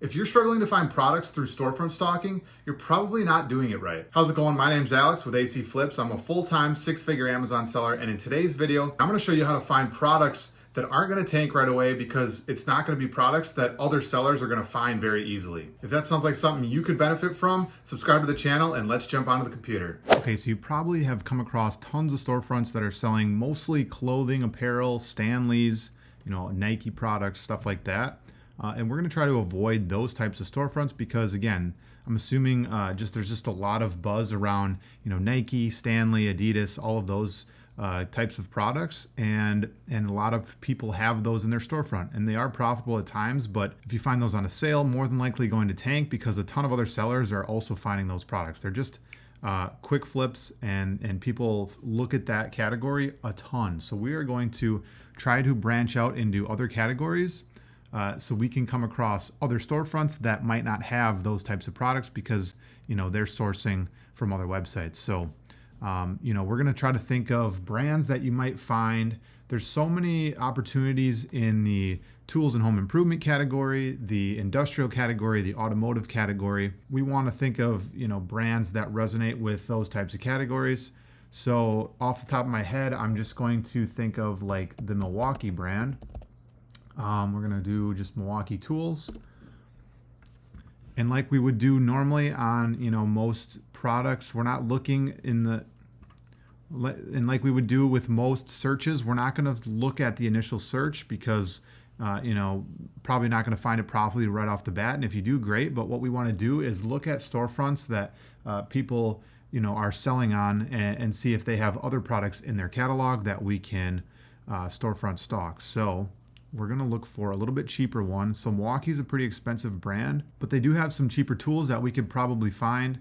If you're struggling to find products through storefront stalking, you're probably not doing it right. How's it going? My name's Alex with AC Flips. I'm a full-time six-figure Amazon seller, and in today's video, I'm gonna show you how to find products that aren't gonna tank right away because it's not gonna be products that other sellers are gonna find very easily. If that sounds like something you could benefit from, subscribe to the channel and let's jump onto the computer. Okay, so you probably have come across tons of storefronts that are selling mostly clothing, apparel, Stanleys, Nike products, stuff like that. And we're going to try to avoid those types of storefronts because, again, I'm assuming there's just a lot of buzz around, Nike, Stanley, Adidas, all of those types of products, and a lot of people have those in their storefront, and they are profitable at times. But if you find those on a sale, more than likely going to tank because a ton of other sellers are also finding those products. They're just quick flips, and people look at that category a ton. So we are going to try to branch out into other categories. So we can come across other storefronts that might not have those types of products because, they're sourcing from other websites. So, we're going to try to think of brands that you might find. There's so many opportunities in the tools and home improvement category, the industrial category, the automotive category. We want to think of, brands that resonate with those types of categories. So off the top of my head, I'm just going to think of like the Milwaukee brand. We're going to do just Milwaukee tools. And like we would do normally on, most products, we're not looking and like we would do with most searches, we're not going to look at the initial search because, probably not going to find it properly right off the bat. And if you do, great. But what we want to do is look at storefronts that people, are selling on and see if they have other products in their catalog that we can storefront stock. So we're going to look for a little bit cheaper one. So Milwaukee's a pretty expensive brand, but they do have some cheaper tools that we could probably find.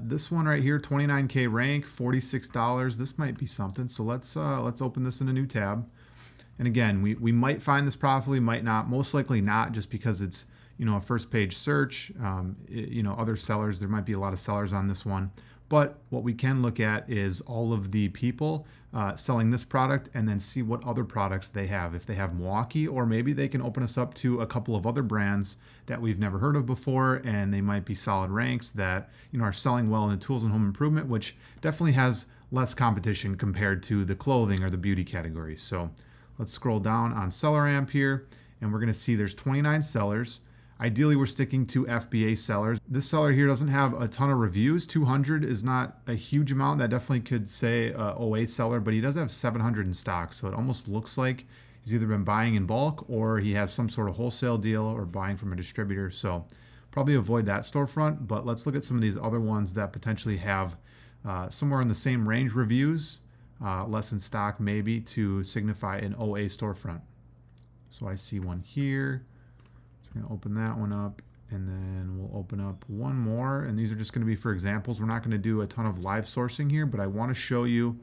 This one right here, 29K rank, $46. This might be something. So let's open this in a new tab. And again, we might find this profitably, might not, most likely not, just because it's, a first page search. Other sellers, there might be a lot of sellers on this one. But what we can look at is all of the people selling this product and then see what other products they have. If they have Milwaukee, or maybe they can open us up to a couple of other brands that we've never heard of before, and they might be solid ranks that are selling well in the tools and home improvement, which definitely has less competition compared to the clothing or the beauty categories. So let's scroll down on Seller Amp here, and we're going to see there's 29 sellers. Ideally, we're sticking to FBA sellers. This seller here doesn't have a ton of reviews. 200 is not a huge amount. That definitely could say OA seller, but he does have 700 in stock. So it almost looks like he's either been buying in bulk or he has some sort of wholesale deal or buying from a distributor. So probably avoid that storefront, but let's look at some of these other ones that potentially have somewhere in the same range reviews, less in stock maybe, to signify an OA storefront. So I see one here. Going to open that one up, and then we'll open up one more, and these are just going to be for examples. We're not going to do a ton of live sourcing here, but I want to show you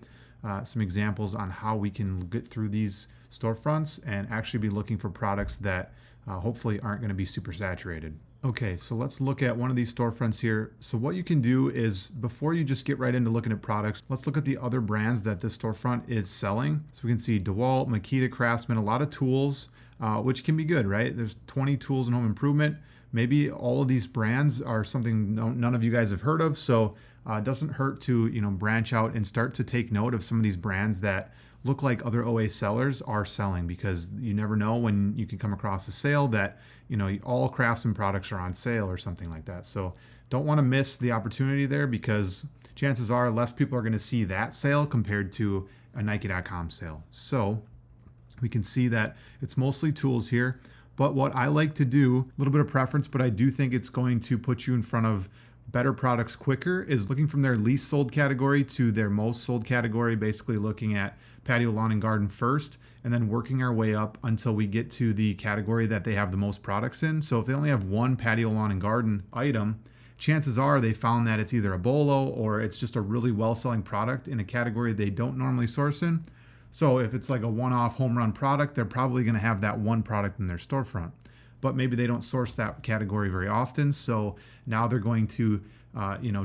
some examples on how we can get through these storefronts and actually be looking for products that hopefully aren't going to be super saturated. Okay, so let's look at one of these storefronts here. So what you can do is, before you just get right into looking at products, let's look at the other brands that this storefront is selling. So we can see DeWalt, Makita, Craftsman, a lot of tools, which can be good, right? There's 20 tools in home improvement. Maybe all of these brands are something none of you guys have heard of. So it doesn't hurt to, branch out and start to take note of some of these brands that look like other OA sellers are selling, because you never know when you can come across a sale that, all Craftsman products are on sale or something like that. So don't want to miss the opportunity there, because chances are less people are going to see that sale compared to a Nike.com sale. So we can see that it's mostly tools here, but what I like to do, a little bit of preference, but I do think it's going to put you in front of better products quicker, is looking from their least sold category to their most sold category, basically looking at patio, lawn, and garden first, and then working our way up until we get to the category that they have the most products in. So if they only have one patio, lawn, and garden item, chances are they found that it's either a BOLO or it's just a really well-selling product in a category they don't normally source in. So if it's like a one-off home run product, they're probably going to have that one product in their storefront. But maybe they don't source that category very often. So now they're going to,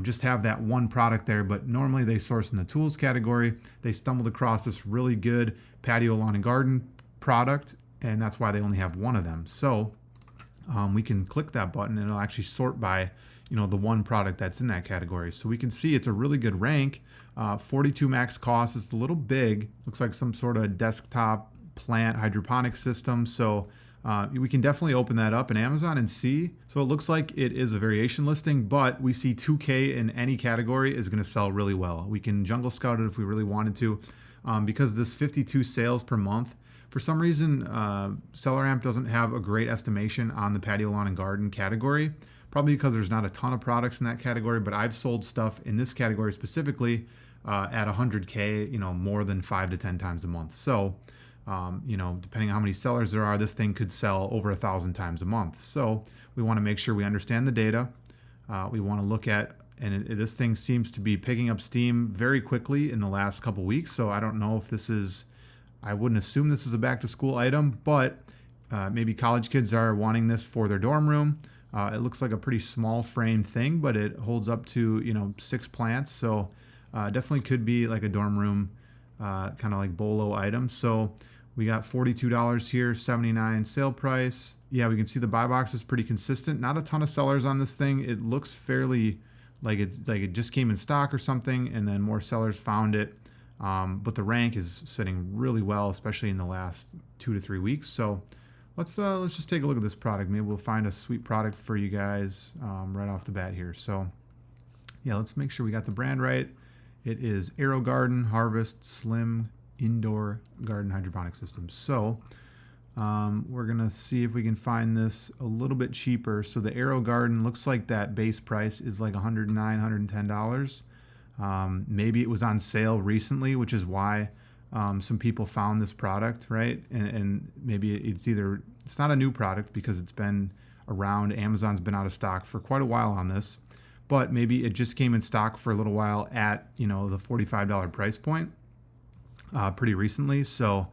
just have that one product there. But normally they source in the tools category. They stumbled across this really good patio, lawn, and garden product, and that's why they only have one of them. So we can click that button and it'll actually sort by, the one product that's in that category. So we can see it's a really good rank. 42 max cost. It's a little big. Looks like some sort of desktop plant hydroponic system. So we can definitely open that up in Amazon and see. So it looks like it is a variation listing, but we see 2K in any category is going to sell really well. We can jungle scout it if we really wanted to, because this 52 sales per month, for some reason, SellerAmp doesn't have a great estimation on the patio, lawn, and garden category, probably because there's not a ton of products in that category, but I've sold stuff in this category specifically at 100K, more than 5 to 10 times a month. So, depending on how many sellers there are, this thing could sell over 1,000 times a month. So we want to make sure we understand the data. We want to look at, and this thing seems to be picking up steam very quickly in the last couple weeks. So I don't know if this is, I wouldn't assume this is a back to school item, but maybe college kids are wanting this for their dorm room. It looks like a pretty small frame thing, but it holds up to, 6 plants. So definitely could be like a dorm room kind of like bolo item. So we got $42 here, $79 sale price. Yeah, we can see the buy box is pretty consistent. Not a ton of sellers on this thing. It looks fairly like it just came in stock or something, and then more sellers found it. But the rank is sitting really well, especially in the last 2 to 3 weeks. So let's just take a look at this product. Maybe we'll find a sweet product for you guys right off the bat here. So yeah, let's make sure we got the brand right. It is Aero Garden Harvest Slim Indoor Garden Hydroponic System. So we're gonna see if we can find this a little bit cheaper. So the Aero Garden looks like that base price is like $109, $110. Maybe it was on sale recently, which is why some people found this product, right? And maybe it's not a new product because it's been around. Amazon's been out of stock for quite a while on this, but maybe it just came in stock for a little while at, the $45 price point pretty recently. So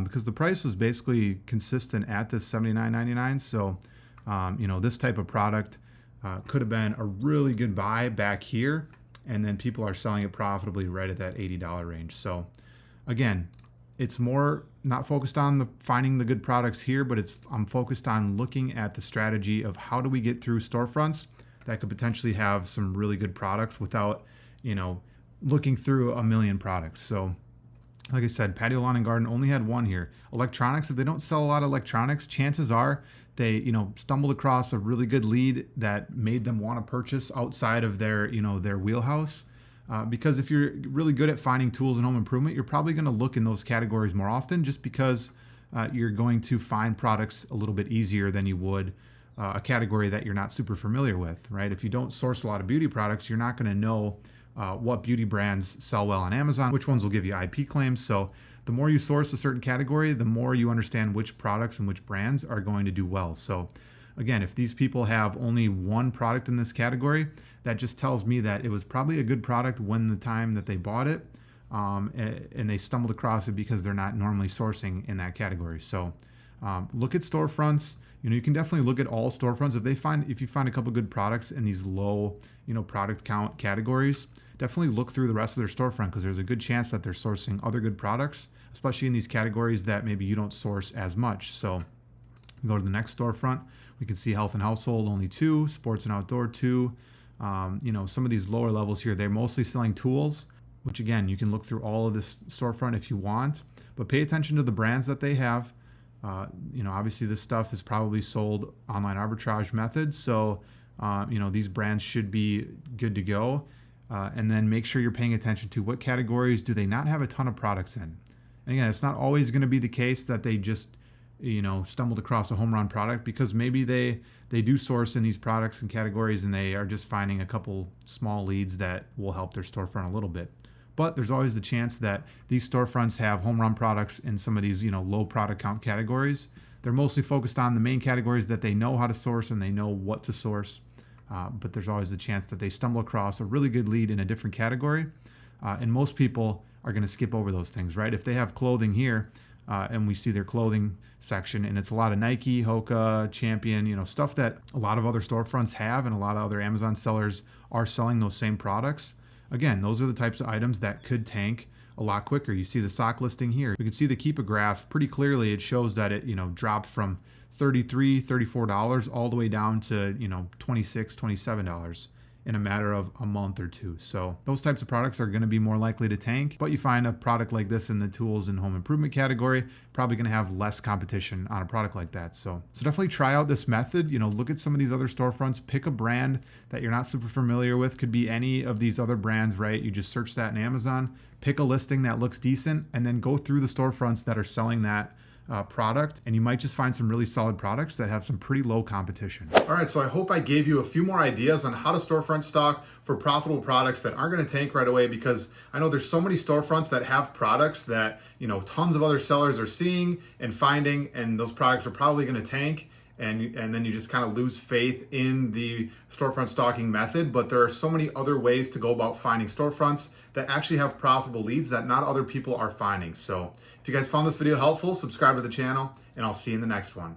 because the price was basically consistent at this $79.99. So, this type of product could have been a really good buy back here. And then people are selling it profitably right at that $80 range. So again, it's more not focused on finding the good products here, but I'm focused on looking at the strategy of how do we get through storefronts that could potentially have some really good products without, looking through a million products. So like I said, patio, lawn, and garden only had one here. Electronics, if they don't sell a lot of electronics, chances are they, stumbled across a really good lead that made them want to purchase outside of their, their wheelhouse. Because if you're really good at finding tools and home improvement, you're probably going to look in those categories more often, just because you're going to find products a little bit easier than you would a category that you're not super familiar with, right? If you don't source a lot of beauty products, you're not going to know what beauty brands sell well on Amazon, which ones will give you IP claims. So the more you source a certain category, the more you understand which products and which brands are going to do well. So again, if these people have only one product in this category, that just tells me that it was probably a good product when the time that they bought it, and they stumbled across it because they're not normally sourcing in that category. So look at storefronts. You can definitely look at all storefronts. If you find a couple good products in these low, product count categories, definitely look through the rest of their storefront, because there's a good chance that they're sourcing other good products, especially in these categories that maybe you don't source as much. So we go to the next storefront. We can see health and household, only 2, sports and outdoor, 2. Some of these lower levels here, they're mostly selling tools, which again, you can look through all of this storefront if you want, but pay attention to the brands that they have. Obviously this stuff is probably sold online arbitrage methods. So, these brands should be good to go. And then make sure you're paying attention to what categories do they not have a ton of products in. And again, it's not always going to be the case that they just, stumbled across a home run product, because maybe they do source in these products and categories and they are just finding a couple small leads that will help their storefront a little bit. But there's always the chance that these storefronts have home run products in some of these, low product count categories. They're mostly focused on the main categories that they know how to source and they know what to source. But there's always the chance that they stumble across a really good lead in a different category. And most people are going to skip over those things, right? If they have clothing here and we see their clothing section and it's a lot of Nike, Hoka, Champion, stuff that a lot of other storefronts have and a lot of other Amazon sellers are selling those same products. Again, those are the types of items that could tank a lot quicker. You see the sock listing here. We can see the Keep a graph pretty clearly. It shows that it, dropped from $33, $34 all the way down to, $26, $27 in a matter of a month or two. So those types of products are going to be more likely to tank, but you find a product like this in the tools and home improvement category, probably going to have less competition on a product like that. So definitely try out this method. Look at some of these other storefronts, pick a brand that you're not super familiar with. Could be any of these other brands, right? You just search that in Amazon, pick a listing that looks decent, and then go through the storefronts that are selling that product, and you might just find some really solid products that have some pretty low competition. All right, so I hope I gave you a few more ideas on how to storefront stock for profitable products that aren't going to tank right away, because I know there's so many storefronts that have products that tons of other sellers are seeing and finding, and those products are probably going to tank. And then you just kind of lose faith in the storefront stocking method. But there are so many other ways to go about finding storefronts that actually have profitable leads that not other people are finding. So if you guys found this video helpful, subscribe to the channel, and I'll see you in the next one.